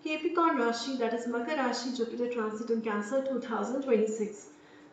Capricorn राशि that is मकर राशि Jupiter transit in Cancer 2026।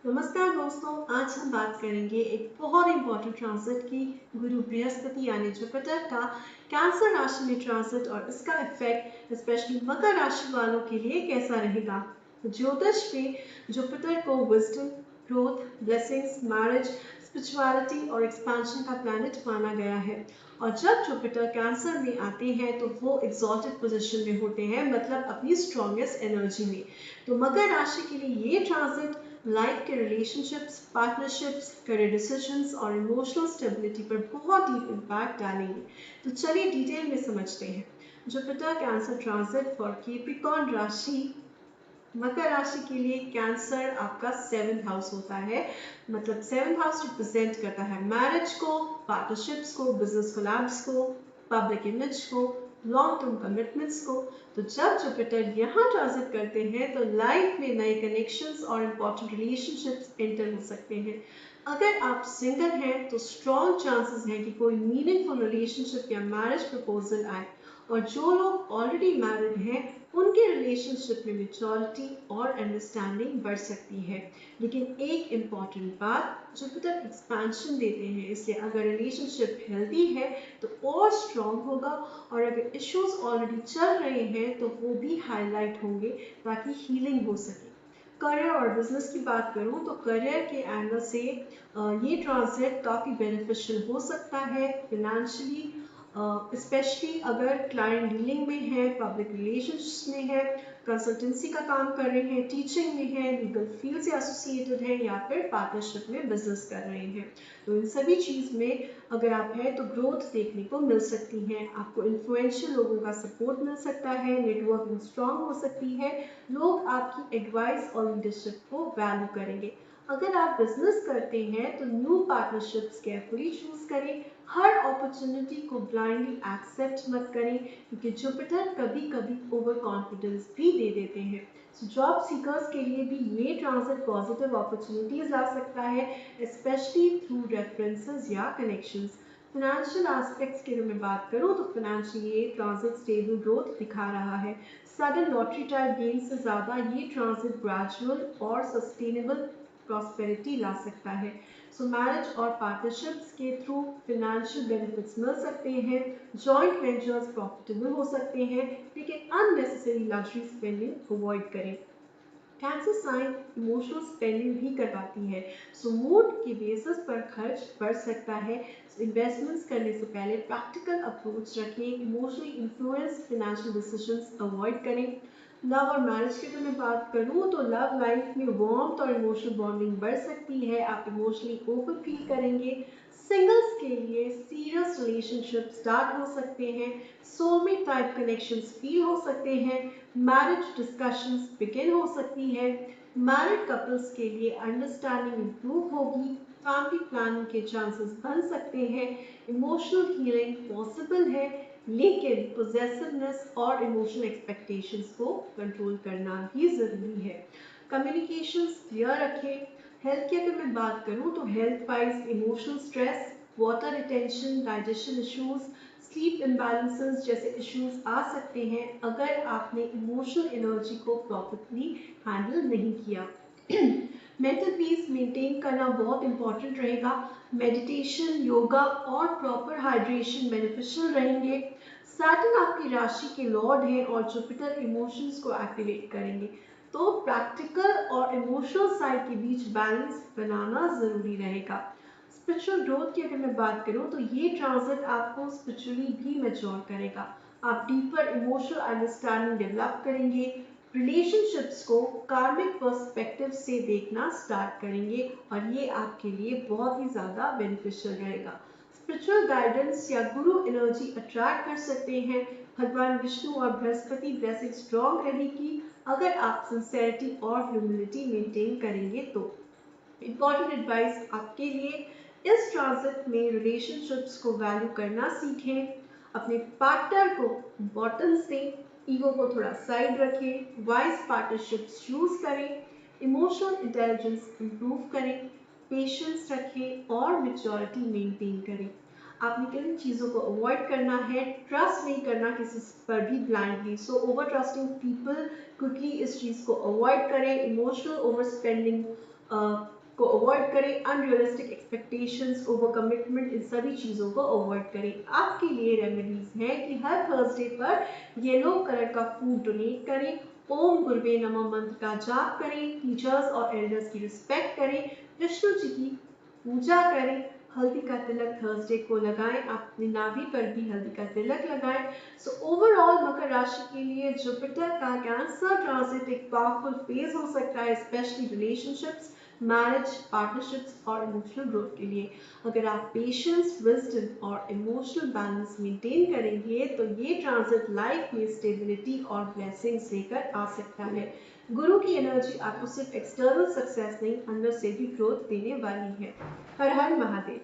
नमस्कार दोस्तों, आज हम बात करेंगे एक बहुत इंपॉर्टेंट ट्रांसिट की, गुरु बृहस्पति यानी जुपिटर का कैंसर राशि में ट्रांसिट और इसका इफेक्ट स्पेशली मकर राशि वालों के लिए कैसा रहेगा। ज्योतिष में जुपिटर को wisdom, growth, blessings, marriage, spirituality और एक्सपेंशन का प्लैनेट माना गया है। और जब जुपिटर कैंसर में आते हैं तो वो एग्जॉल्टेड पोजीशन में होते हैं, मतलब अपनी स्ट्रॉन्गेस्ट एनर्जी में। तो मकर राशि के लिए ये ट्रांजिट लाइफ के रिलेशनशिप्स, पार्टनरशिप्स, करियर डिसीजंस और इमोशनल स्टेबिलिटी पर बहुत डीप इम्पैक्ट डालेंगे। तो चलिए डिटेल में समझते हैं। Jupiter cancer transit for Capricorn राशि मकर राशि के लिए कैंसर आपका 7th हाउस होता है, मतलब 7th हाउस रिप्रेजेंट करता है मैरिज को, पार्टनरशिप्स को, बिजनेस कोलैब्स को, पब्लिक इमेज को, लॉन्ग टर्म कमिटमेंट्स को। तो जब जुपिटर यहाँ ट्रांजिट करते हैं तो लाइफ में नए कनेक्शंस और इम्पोर्टेंट रिलेशनशिप्स एंटर हो सकते हैं। अगर आप सिंगल हैं तो स्ट्रॉन्ग चांसेस हैं कि कोई मीनिंगफुल रिलेशनशिप या मैरिज प्रपोजल आए, और जो लोग ऑलरेडी मैरिड हैं उनके रिलेशनशिप में मैच्योरिटी और अंडरस्टैंडिंग बढ़ सकती है। लेकिन एक इम्पॉर्टेंट बात, जुपिटर एक्सपेंशन देते हैं, इसलिए अगर रिलेशनशिप हेल्दी है तो और स्ट्रॉन्ग होगा, और अगर इश्यूज ऑलरेडी चल रहे हैं तो वो भी हाईलाइट होंगे ताकि हीलिंग हो सके। करियर और बिजनेस की बात करूं तो करियर के एंगल से ये ट्रांजिट काफ़ी बेनिफिशियल हो सकता है फिनेंशियली, स्पेशली अगर क्लाइंट डीलिंग में है, पब्लिक रिलेशंस में है, कंसल्टेंसी का काम कर रहे हैं, टीचिंग में है, लीगल फील्ड से एसोसिएटेड है, या फिर पार्टनरशिप में बिजनेस कर रहे हैं। तो इन सभी चीज़ में अगर आप हैं तो ग्रोथ देखने को मिल सकती है। आपको इन्फ्लुएंशियल लोगों का सपोर्ट मिल सकता है, नेटवर्किंग स्ट्रांग हो सकती है, लोग आपकी एडवाइस और लीडरशिप को वैल्यू करेंगे। अगर आप बिजनेस करते हैं तो न्यू पार्टनरशिप्स केयरफुली चूज करें, हर अपॉर्चुनिटी को ब्लाइंडली एक्सेप्ट मत करें, क्योंकि जुपिटर कभी कभी ओवर कॉन्फिडेंस भी दे देते हैं। जॉब सीकर्स के लिए भी ये ट्रांजिट पॉजिटिव अपॉर्चुनिटीज ला सकता है, स्पेशली थ्रू रेफरेंसेस या कनेक्शंस। फाइनेंशियल एस्पेक्ट्स की अगर मैं बात करूं तो फाइनेंशियली ये ट्रांजिट स्टेबल ग्रोथ दिखा रहा है। सडन लॉटरी टाइप गेन से ज़्यादा ये ट्रांजिट ग्रेजुअल और सस्टेनेबल प्रॉस्पेरिटी ला सकता है। सो मैरिज और पार्टनरशिप्स के थ्रू फिनेंशियल बेनिफिट्स मिल सकते हैं, जॉइंट वेंचर्स प्रॉफिटेबल हो सकते हैं, लेकिन अननेसेसरी लग्जरी स्पेंडिंग अवॉइड करें। कैंसर साइन इमोशनल स्पेंडिंग भी करवाती है, सो मूड की बेसिस पर खर्च बढ़ सकता है। इन्वेस्टमेंट्स करने से पहले प्रैक्टिकल अप्रोच रखें, emotionally influence financial decisions avoid करें। लव और मैरिज की अगर मैं बात करूँ तो लव लाइफ में वार्मथ और इमोशनल बॉन्डिंग बढ़ सकती है, आप इमोशनली ओपन फील करेंगे। सिंगल्स के लिए सीरियस रिलेशनशिप स्टार्ट हो सकते हैं, सोलमेट टाइप कनेक्शंस फील हो सकते हैं, मैरिज डिस्कशंस बिगिन हो सकती है। मैरिड कपल्स के लिए अंडरस्टैंडिंग इंप्रूव होगी, फैमिली प्लानिंग के चांसेस बन सकते हैं, इमोशनल हीलिंग पॉसिबल है, लेकिन पोजेसिवनेस और इमोशनल एक्सपेक्टेशंस को कंट्रोल करना भी जरूरी है। कम्युनिकेशंस क्लियर रखें। हेल्थ की अगर मैं बात करूं तो health wise emotional stress, water retention, digestion issues, sleep imbalances जैसे इश्यूज आ सकते हैं अगर आपने इमोशनल एनर्जी को प्रॉपरली हैंडल नहीं किया। मेंटल पीस मेंटेन करना बहुत इंपॉर्टेंट रहेगा। मेडिटेशन, योगा और प्रॉपर हाइड्रेशन बेनिफिशियल रहेंगे। सैटर्न आपकी राशि के लॉर्ड हैं और जुपिटर इमोशंस को एक्टिवेट करेंगे, तो प्रैक्टिकल और इमोशनल साइड के बीच बैलेंस बनाना जरूरी रहेगा। स्पिरिचुअल ग्रोथ की अगर मैं बात करूं तो ये ट्रांजिट आपको स्पिरिचुअली भी मैच्योर करेगा। आप डीपर इमोशनल अंडरस्टैंडिंग डेवलप करेंगे, रिलेशनशिप्स को कार्मिक पर्सपेक्टिव से देखना स्टार्ट करेंगे, और ये आपके लिए बहुत ही ज़्यादा बेनिफिशियल रहेगा। स्पिरिचुअल गाइडेंस या गुरु एनर्जी अट्रैक्ट कर सकते हैं। भगवान विष्णु और बृहस्पति ब्लेसिंग स्ट्रॉन्ग रहेगी अगर आप सिंसेरिटी और ह्यूमिलिटी मेंटेन करेंगे तो। इम्पॉर्टेंट एडवाइस आपके लिए, इस ट्रांजिट में रिलेशनशिप्स को वैल्यू करना सीखें, अपने पार्टनर को इम्पोर्टेंस दें, ईगो को थोड़ा साइड रखें, वाइज पार्टनरशिप्स चूज करें, इमोशनल इंटेलिजेंस इंप्रूव करें, पेशेंस रखें और मेच्योरिटी मेंटेन करें। आपने किन चीज़ों को अवॉइड करना है, ट्रस्ट नहीं करना किसी पर भी blindly. So over trusting people क्योंकि इस चीज़ को अवॉइड करें, इमोशनल ओवर स्पेंडिंग को अवॉइड करें, अनरियलिस्टिक एक्सपेक्टेशंस, ओवर कमिटमेंट, इन सभी चीज़ों को अवॉइड करें। आपके लिए रेमेडीज है कि हर थर्सडे पर येलो कलर का फूड डोनेट करें, ओम गुरुवे नमः मंत्र का जाप करें, टीचर्स और एल्डर्स की रिस्पेक्ट करें, विष्णु जी की पूजा करें, हल्दी का तिलक थर्सडे को लगाएं, अपनी नाभि पर भी हल्दी का तिलक लगाएं। सो ओवरऑल मकर राशि के लिए जुपिटर का कैंसर ट्रांजिट एक पावरफुल फेज हो सकता है, स्पेशली रिलेशनशिप्स, मैरिज, पार्टनरशिप्स और इमोशनल ग्रोथ के लिए। अगर आप पेशेंस, विजडम और इमोशनल बैलेंस मेंटेन करेंगे तो ये ट्रांजिट लाइफ में स्टेबिलिटी और ब्लेसिंग्स लेकर आ सकता है। गुरु की एनर्जी आपको सिर्फ एक्सटर्नल सक्सेस नहीं, अंदर से भी ग्रोथ देने वाली है। हर हर महादेव।